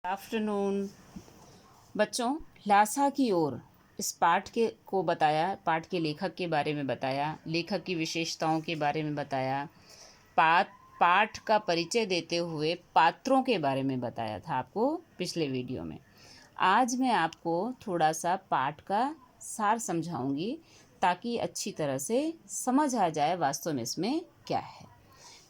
Afternoon बच्चों, ल्हासा की ओर इस पाठ के को बताया, पाठ के लेखक के बारे में बताया, लेखक की विशेषताओं के बारे में बताया, पाठ का परिचय देते हुए पात्रों के बारे में बताया था आपको पिछले वीडियो में। आज मैं आपको थोड़ा सा पाठ का सार समझाऊंगी ताकि अच्छी तरह से समझ आ जाए वास्तव में इसमें क्या है।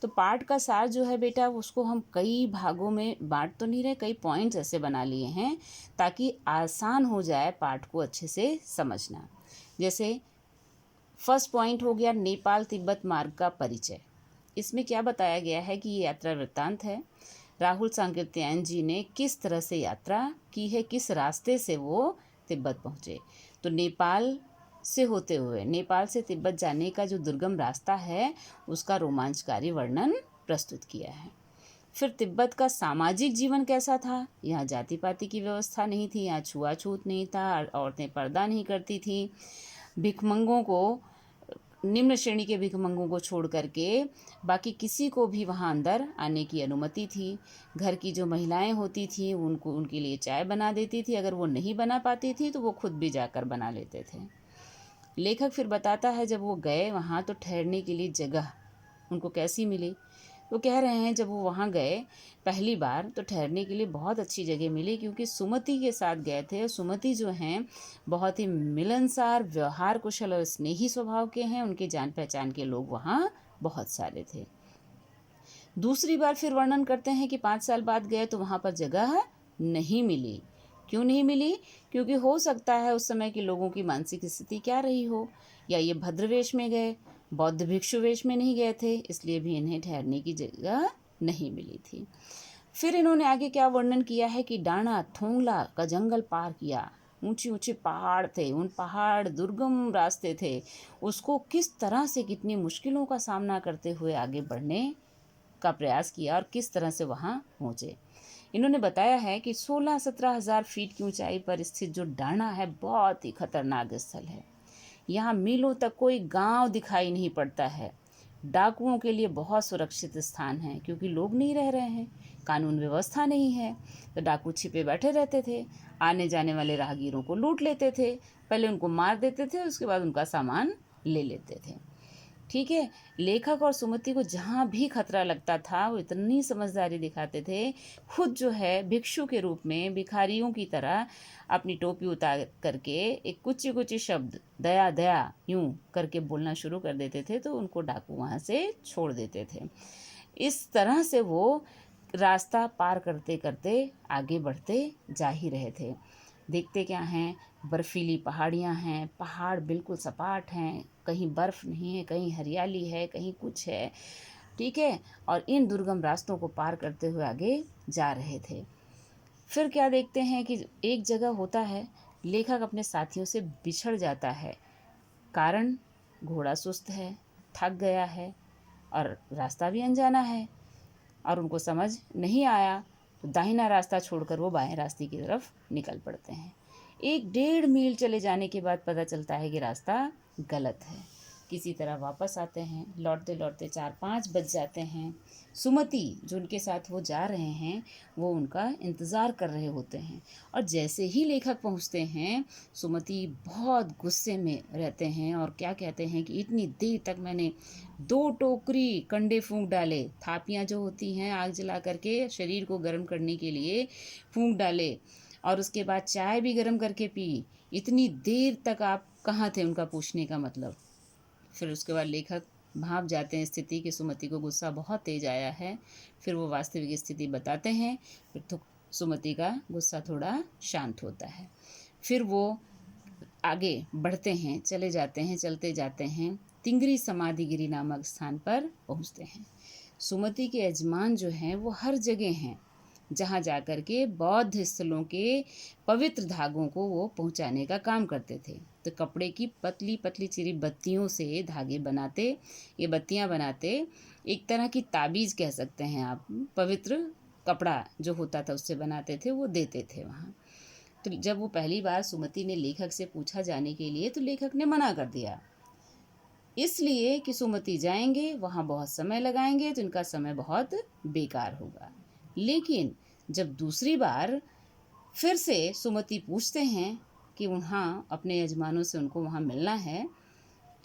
तो पाठ का सार जो है बेटा, उसको हम कई भागों में बांट तो नहीं रहे, कई पॉइंट्स ऐसे बना लिए हैं ताकि आसान हो जाए पाठ को अच्छे से समझना। जैसे फर्स्ट पॉइंट हो गया नेपाल तिब्बत मार्ग का परिचय। इसमें क्या बताया गया है कि ये यात्रा वृत्तांत है। राहुल सांकृत्यायन जी ने किस तरह से यात्रा की है, किस रास्ते से वो तिब्बत पहुँचे। तो नेपाल से होते हुए नेपाल से तिब्बत जाने का जो दुर्गम रास्ता है उसका रोमांचकारी वर्णन प्रस्तुत किया है। फिर तिब्बत का सामाजिक जीवन कैसा था। यहाँ जाति पाति की व्यवस्था नहीं थी, यहाँ छुआछूत नहीं था, औरतें पर्दा नहीं करती थीं। भिखमंगों को, निम्न श्रेणी के भिखमंगों को छोड़ करके बाकी किसी को भी वहाँ अंदर आने की अनुमति थी। घर की जो महिलाएं होती थी उनको, उनके लिए चाय बना देती थी। अगर वो नहीं बना पाती थी तो वो खुद भी जाकर बना लेते थे। लेखक फिर बताता है जब वो गए वहाँ तो ठहरने के लिए जगह उनको कैसी मिली। वो कह रहे हैं जब वो वहाँ गए पहली बार तो ठहरने के लिए बहुत अच्छी जगह मिली, क्योंकि सुमति के साथ गए थे। सुमति जो हैं बहुत ही मिलनसार, व्यवहार कुशल और स्नेही स्वभाव के हैं। उनके जान पहचान के लोग वहाँ बहुत सारे थे। दूसरी बार फिर वर्णन करते हैं कि 5 साल बाद गए तो वहाँ पर जगह नहीं मिली। क्यों नहीं मिली? क्योंकि हो सकता है उस समय के लोगों की मानसिक स्थिति क्या रही हो, या ये भद्रवेश में गए, बौद्ध भिक्षु वेश में नहीं गए थे, इसलिए भी इन्हें ठहरने की जगह नहीं मिली थी। फिर इन्होंने आगे क्या वर्णन किया है कि डाना थोंगला का जंगल पार किया। ऊंचे ऊंचे पहाड़ थे, उन पहाड़ दुर्गम रास्ते थे, उसको किस तरह से, कितनी मुश्किलों का सामना करते हुए आगे बढ़ने का प्रयास किया और किस तरह से वहाँ पहुँचे। इन्होंने बताया है कि 16-17 हज़ार फीट की ऊंचाई पर स्थित जो डाना है बहुत ही खतरनाक स्थल है। यहाँ मीलों तक कोई गांव दिखाई नहीं पड़ता है। डाकुओं के लिए बहुत सुरक्षित स्थान है, क्योंकि लोग नहीं रह रहे हैं, कानून व्यवस्था नहीं है, तो डाकू छिपे बैठे रहते थे, आने जाने वाले राहगीरों को लूट लेते थे, पहले उनको मार देते थे, उसके बाद उनका सामान ले लेते थे। ठीक है। लेखक और सुमति को जहाँ भी खतरा लगता था वो इतनी समझदारी दिखाते थे, खुद जो है भिक्षु के रूप में भिखारियों की तरह अपनी टोपी उतार करके एक कुछ कुछ शब्द दया दया यूं करके बोलना शुरू कर देते थे, तो उनको डाकू वहाँ से छोड़ देते थे। इस तरह से वो रास्ता पार करते करते आगे बढ़ते जा ही रहे थे। देखते क्या हैं, बर्फीली पहाड़ियाँ हैं, पहाड़ बिल्कुल सपाट हैं, कहीं बर्फ़ नहीं है, कहीं हरियाली है, कहीं कुछ है। ठीक है। और इन दुर्गम रास्तों को पार करते हुए आगे जा रहे थे। फिर क्या देखते हैं कि एक जगह होता है, लेखक अपने साथियों से बिछड़ जाता है। कारण, घोड़ा सुस्त है, थक गया है और रास्ता भी अनजाना है और उनको समझ नहीं आया, तो दाहिना रास्ता छोड़कर वो बाएं रास्ते की तरफ निकल पड़ते हैं। 1-1.5 मील चले जाने के बाद पता चलता है कि रास्ता गलत है। किसी तरह वापस आते हैं, लौटते लौटते 4-5 बज जाते हैं। सुमति जो उनके साथ वो जा रहे हैं वो उनका इंतज़ार कर रहे होते हैं, और जैसे ही लेखक पहुंचते हैं सुमति बहुत गुस्से में रहते हैं और क्या कहते हैं कि इतनी देर तक मैंने 2 टोकरी कंडे फूंक डाले, थापियाँ जो होती हैं आग जला करके शरीर को गर्म करने के लिए फूंक डाले, और उसके बाद चाय भी गर्म करके पी। इतनी देर तक आप कहाँ थे, उनका पूछने का मतलब। फिर उसके बाद लेखक भाप जाते हैं स्थिति कि सुमति को गुस्सा बहुत तेज आया है। फिर वो वास्तविक स्थिति बताते हैं। फिर तो सुमति का गुस्सा थोड़ा शांत होता है। फिर वो आगे बढ़ते हैं, चले जाते हैं, चलते जाते हैं, तिंगरी समाधिगिरी नामक स्थान पर पहुंचते हैं। सुमति के यजमान जो हैं वो हर जगह हैं जहाँ जाकर के बौद्ध स्थलों के पवित्र धागों को वो पहुँचाने का काम करते थे। तो कपड़े की पतली पतली चिरी बत्तियों से धागे बनाते, ये बत्तियाँ बनाते, एक तरह की ताबीज़ कह सकते हैं आप, पवित्र कपड़ा जो होता था उससे बनाते थे, वो देते थे वहाँ। तो जब वो पहली बार सुमति ने लेखक से पूछा जाने के लिए, तो लेखक ने मना कर दिया, इसलिए कि सुमति जाएंगे वहाँ बहुत समय लगाएंगे तो इनका समय बहुत बेकार होगा। लेकिन जब दूसरी बार फिर से सुमति पूछते हैं कि वहाँ अपने यजमानों से उनको वहाँ मिलना है,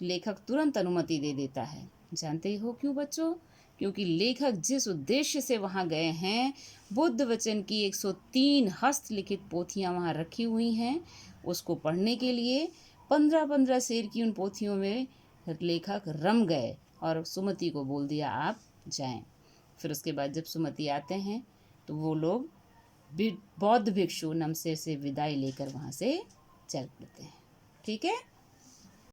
लेखक तुरंत अनुमति दे देता है। जानते ही हो क्यों बच्चों? क्योंकि लेखक जिस उद्देश्य से वहाँ गए हैं, बुद्ध वचन की 103 हस्तलिखित पोथियाँ वहाँ रखी हुई हैं, उसको पढ़ने के लिए 15-15 शेर की उन पोथियों में लेखक रम गए और सुमति को बोल दिया आप जाएं। फिर उसके बाद जब सुमति आते हैं तो वो लोग बौद्ध भिक्षु नमसे से विदाई लेकर वहाँ से चल पड़ते हैं। ठीक है।